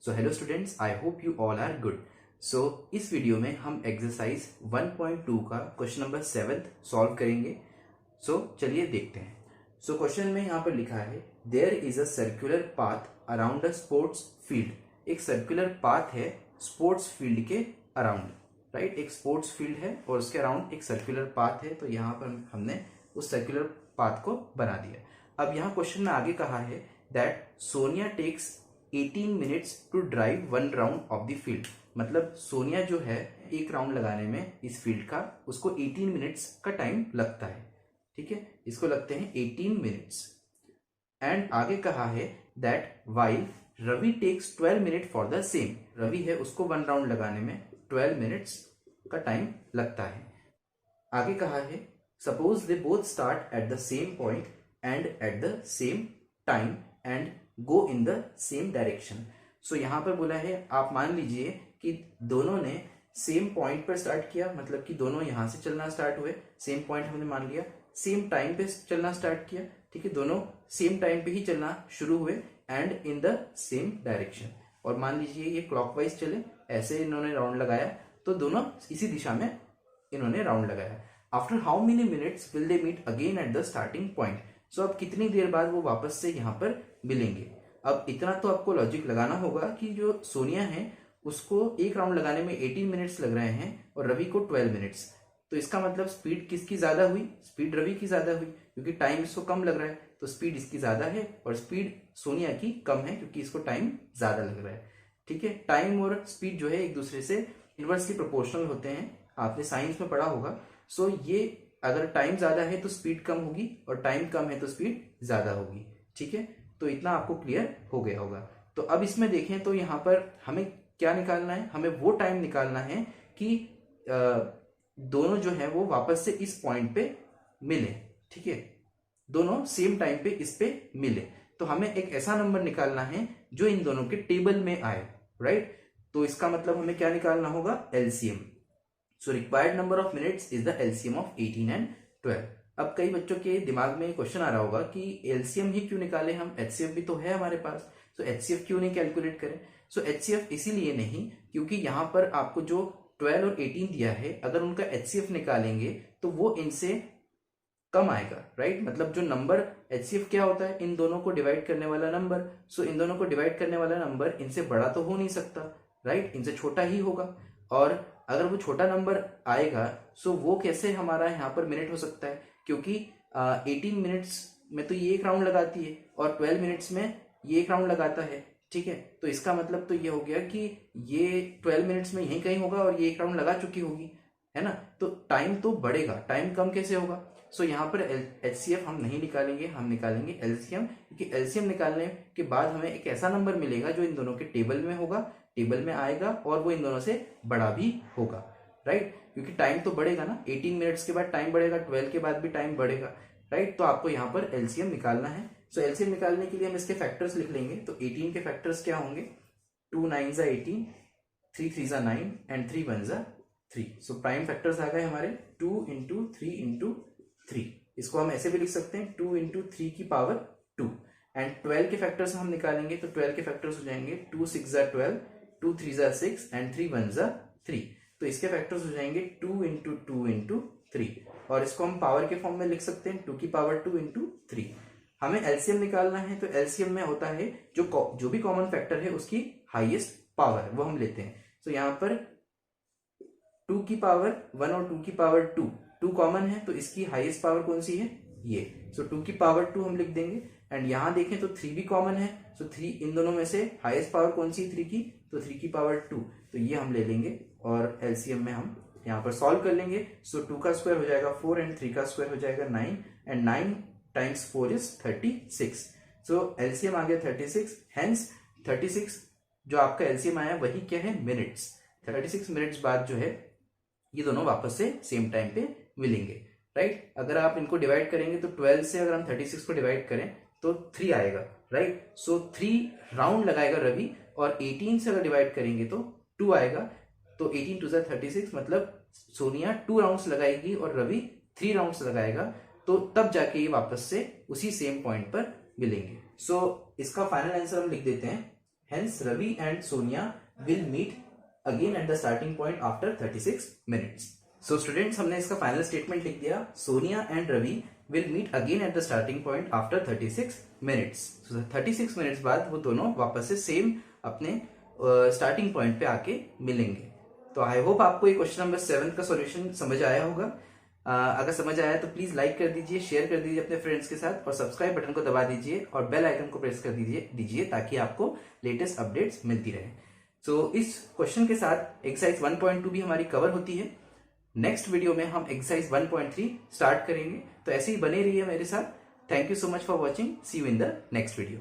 So hello students, I hope you all are good. So इस video में हम exercise 1.2 का क्वेश्चन नंबर 7 सॉल्व करेंगे। सो चलिए देखते हैं। सो क्वेश्चन में यहाँ पर लिखा है there is a circular path around a sports field. एक सर्कुलर पाथ है स्पोर्ट्स फील्ड के अराउंड, राइट। एक स्पोर्ट्स फील्ड है और उसके अराउंड एक सर्कुलर पाथ है, तो यहाँ पर हमने उस सर्कुलर पाथ को बना दिया। अब यहाँ क्वेश्चन में आगे कहा है that Sonia takes 18 minutes to drive 1 round of the field. मतलब सोनिया जो है एक राउंड लगाने में इस फील्ड का, उसको 18 मिनट्स का टाइम लगता है। ठीक है, इसको लगते हैं 18 मिनट्स। एंड आगे कहा है that while Ravi takes 12 minute for the same. Ravi है, उसको 1 राउंड लगाने में 12 मिनट्स का टाइम लगता है। आगे कहा है suppose they both start at the same point and at the same time and go in the same direction. So यहां पर बोला है आप मान लीजिए कि दोनों ने सेम पॉइंट पर स्टार्ट किया, मतलब कि दोनों यहां से चलना स्टार्ट हुए। सेम पॉइंट हमने मान लिया, सेम टाइम पे चलना स्टार्ट किया। ठीक है, दोनों सेम टाइम पे ही चलना शुरू हुए and in the same direction. और मान लीजिए ये क्लॉकवाइज चले, ऐसे इन्होंने राउंड लगाया, तो दोनों इसी दिशा में इन्होंने राउंड लगाया। After how many minutes will they meet again at the starting point. So अब कितनी देर बाद वो वापस से यहाँ पर मिलेंगे। अब इतना तो आपको लॉजिक लगाना होगा कि जो सोनिया है उसको एक राउंड लगाने में 18 मिनट्स लग रहे हैं और रवि को 12 मिनट्स। तो इसका मतलब स्पीड किसकी ज्यादा हुई? स्पीड रवि की ज्यादा हुई, क्योंकि टाइम इसको कम लग रहा है, तो स्पीड इसकी ज्यादा है और स्पीड सोनिया की कम है क्योंकि इसको टाइम ज्यादा लग रहा है। ठीक है, टाइम और स्पीड जो है एक दूसरे से इनवर्सली प्रोपोर्शनल होते हैं, आपने साइंस में पढ़ा होगा। सो ये अगर टाइम ज्यादा है तो स्पीड कम होगी और टाइम कम है तो स्पीड ज्यादा होगी। ठीक है, तो इतना आपको क्लियर हो गया होगा। तो अब इसमें देखें तो यहाँ पर हमें क्या निकालना है? हमें वो टाइम निकालना है कि दोनों जो है वो वापस से इस पॉइंट पे मिले। ठीक है, दोनों सेम टाइम पे इस पे मिले, तो हमें एक ऐसा नंबर निकालना है जो इन दोनों के टेबल में आए, राइट। तो इसका मतलब हमें क्या निकालना होगा? LCM. So required number of minutes is the LCM of 18 and 12। अब कई बच्चों के दिमाग में क्वेश्चन आ रहा होगा कि एलसीएम ही क्यों निकाले हम, एचसीएफ भी तो है हमारे पास, तो एचसीएफ क्यों नहीं कैलकुलेट करें? सो एचसीएफ इसीलिए नहीं क्योंकि यहाँ पर आपको जो 12 और 18 दिया है, अगर उनका एचसीएफ निकालेंगे तो वो इनसे कम आएगा, राइट। मतलब जो नंबर एचसीएफ क्या होता है? इन दोनों को डिवाइड करने वाला नंबर। सो इन दोनों को डिवाइड करने वाला नंबर इनसे बड़ा तो हो नहीं सकता, राइट, इनसे छोटा ही होगा। और अगर वो छोटा नंबर आएगा सो वो कैसे हमारा यहाँ पर मिनट हो सकता है? क्योंकि 18 मिनट्स में तो ये एक राउंड लगाती है और 12 मिनट्स में ये एक राउंड लगाता है। ठीक है, तो इसका मतलब तो ये हो गया कि ये 12 मिनट्स में यहीं कहीं होगा और ये एक राउंड लगा चुकी होगी, है ना। तो टाइम तो बढ़ेगा, टाइम कम कैसे होगा? सो यहाँ पर एचसीएफ हम नहीं निकालेंगे, हम निकालेंगे एलसीएम, क्योंकि एलसीएम निकालने के बाद हमें एक ऐसा नंबर मिलेगा जो इन दोनों के टेबल में होगा, टेबल में आएगा और वो इन दोनों से बड़ा भी होगा, राइट। क्योंकि टाइम तो बढ़ेगा ना, 18 मिनट्स के बाद टाइम बढ़ेगा, 12 के बाद भी टाइम बढ़ेगा, राइट। तो आपको यहाँ पर एलसीएम निकालना है। सो एलसीएम निकालने के लिए हम इसके फैक्टर्स लिख लेंगे। तो 18 के फैक्टर्स क्या होंगे? 2 9 18, 3 3 9 एंड 3 1 3। सो प्राइम फैक्टर्स आ गए हमारे 2 इंटू 3 इंटू 3। इसको हम ऐसे भी लिख सकते हैं 2 इंटू 3 की पावर 2। एंड 12 के फैक्टर्स हम निकालेंगे तो 12 के फैक्टर्स हो जाएंगे 2 6 12, 2 3 6 एंड 3 1 3। तो इसके फैक्टर्स हो जाएंगे 2 इंटू 2 इंटू 3। और इसको हम पावर के फॉर्म में लिख सकते हैं 2 की पावर 2 इंटू 3। हमें एलसीएम निकालना है, तो एलसीएम में होता है जो भी कॉमन फैक्टर है उसकी हाईएस्ट पावर वो हम लेते हैं। तो यहाँ पर 2 की पावर 1 और 2 की पावर 2 कॉमन है, तो इसकी हाईएस्ट पावर कौन सी है? ये। सो 2 की पावर 2 हम लिख देंगे। एंड यहां देखें तो 3 भी कॉमन है, सो 3 इन दोनों में से हाईएस्ट पावर कौन सी है? 3 की, तो 3 की पावर 2, तो ये हम ले लेंगे और एलसीएम में हम यहाँ पर सॉल्व कर लेंगे। सो 2 का स्क्वायर हो जाएगा 4 एंड 3 का स्क्वायर हो जाएगा 9 and 9 times 4 is 36। So LCM आ गया 36। हेंस 36 जो आपका एलसीएम आया वही क्या है? मिनट्स। 36 मिनट्स बाद जो है ये दोनों वापस से सेम टाइम पे मिलेंगे, राइट। अगर आप इनको डिवाइड करेंगे तो 12 से अगर हम 36 को डिवाइड करें तो 3 आएगा, राइट। सो 3 राउंड लगाएगा रवि, और 18 से अगर डिवाइड करेंगे तो 2 आएगा। तो 18 2 36, मतलब सोनिया 2 राउंड्स लगाएगी और रवि 3 राउंड्स लगाएगा, तो तब जाके ये वापस से उसी सेम पॉइंट पर मिलेंगे। सो इसका फाइनल आंसर हम लिख देते हैं Hence, Ravi and Sonia will meet again at the starting point after 36 minutes. So students, हमने इसका फाइनल स्टेटमेंट लिख दिया. Sonia and Ravi will meet again at the starting point after 36 minutes. So 36 minutes बाद वो दोनों वापस से same अपने स्टार्टिंग पॉइंट पे आके मिलेंगे. तो आई होप आपको ये क्वेश्चन नंबर 7 का सॉल्यूशन समझ आया होगा. अगर समझ आया तो प्लीज लाइक कर दीजिए, शेयर कर दीजिए अपने फ्रेंड्स के साथ और सब्सक्राइब बटन को दबा दीजिए और बेल आइकन को प्रेस कर दीजिए ताकि आपको लेटेस्ट अपडेट्स मिलती रहे. सो इस क्वेश्चन के साथ एक्सरसाइज 1.2 भी हमारी कवर होती है. नेक्स्ट वीडियो में हम एक्सरसाइज 1.3 स्टार्ट करेंगे. तो ऐसे ही बने रहिए मेरे साथ. Thank you so much for watching. See you in the next video.